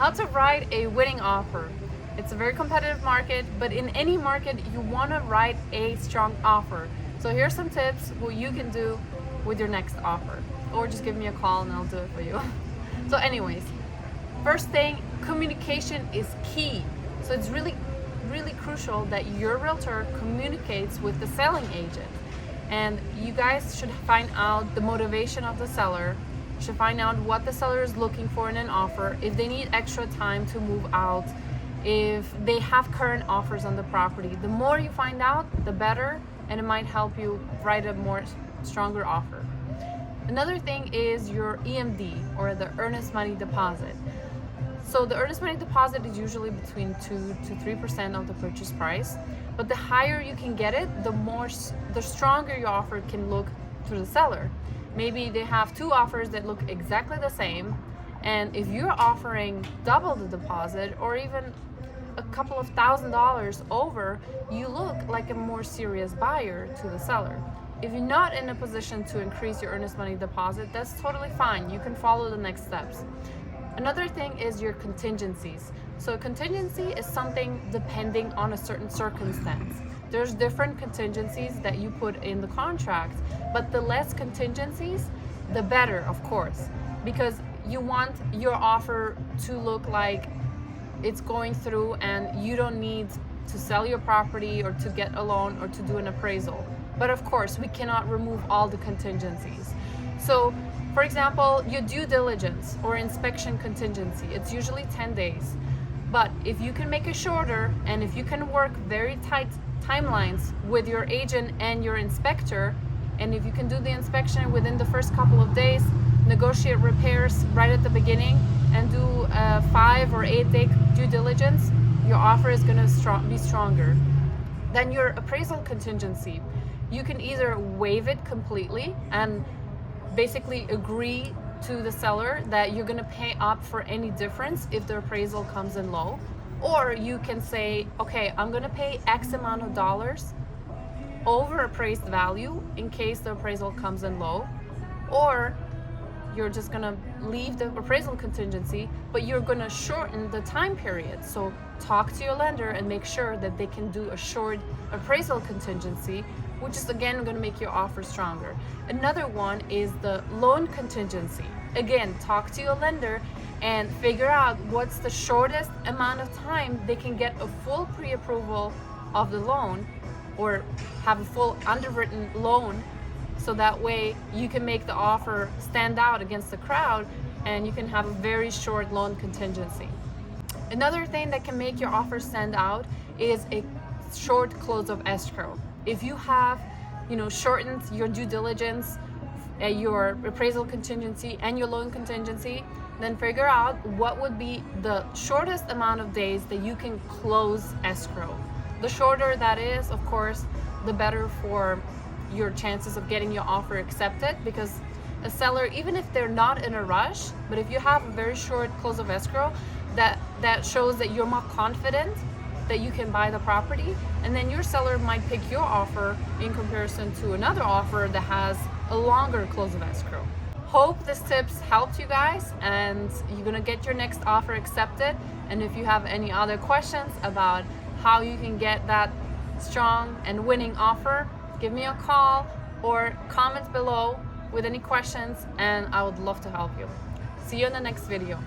How to write a winning offer. It's a very competitive market, but in any market, you want to write a strong offer. So here's some tips what you can do with your next offer. Or just give me a call and I'll do it for you. So anyways, first thing, communication is key. So it's really crucial that your realtor communicates with the selling agent. And you guys should find out the motivation of the seller, should find out what the seller is looking for in an offer, if they need extra time to move out, if they have current offers on the property. The more you find out, the better, and it might help you write a more stronger offer. Another thing is your EMD, or the earnest money deposit. So the earnest money deposit is usually between 2 to 3% of the purchase price, but the higher you can get it, the stronger your offer can look to the seller. Maybe they have two offers that look exactly the same, and if you're offering double the deposit or even a couple of $1,000s over, you look like a more serious buyer to the seller. If you're not in a position to increase your earnest money deposit, that's totally fine. You can follow the next steps. Another thing is your contingencies. So a contingency is something depending on a certain circumstance. There's different contingencies that you put in the contract, but the less contingencies, the better, of course, because you want your offer to look like it's going through and you don't need to sell your property or to get a loan or to do an appraisal. But of course, we cannot remove all the contingencies. So, for example, your due diligence or inspection contingency, it's usually 10 days. But if you can make it shorter and if you can work very tight timelines with your agent and your inspector, and if you can do the inspection within the first couple of days, negotiate repairs right at the beginning, and do a 5 or 8 day due diligence, your offer is going to be stronger. Then your appraisal contingency, you can either waive it completely and basically agree to the seller that you're going to pay up for any difference if the appraisal comes in low, or you can say, okay, I'm going to pay X amount of dollars over appraised value in case the appraisal comes in low, or you're just going to leave the appraisal contingency, but you're going to shorten the time period. So talk to your lender and make sure that they can do a short appraisal contingency, which is again going to make your offer stronger. Another one is the loan contingency. Again, talk to your lender and figure out what's the shortest amount of time they can get a full pre-approval of the loan or have a full underwritten loan, so that way you can make the offer stand out against the crowd and you can have a very short loan contingency. Another thing that can make your offer stand out is a short close of escrow. If you have, shortened your due diligence, your appraisal contingency and your loan contingency, then figure out what would be the shortest amount of days that you can close escrow. The shorter that is, of course, the better for your chances of getting your offer accepted, because a seller, even if they're not in a rush, but if you have a very short close of escrow, that shows that you're more confident that you can buy the property, and then your seller might pick your offer in comparison to another offer that has a longer close of escrow. Hope this tips helped you guys and you're gonna get your next offer accepted. And if you have any other questions about how you can get that strong and winning offer, give me a call or comment below with any questions and I would love to help you. See you in the next video.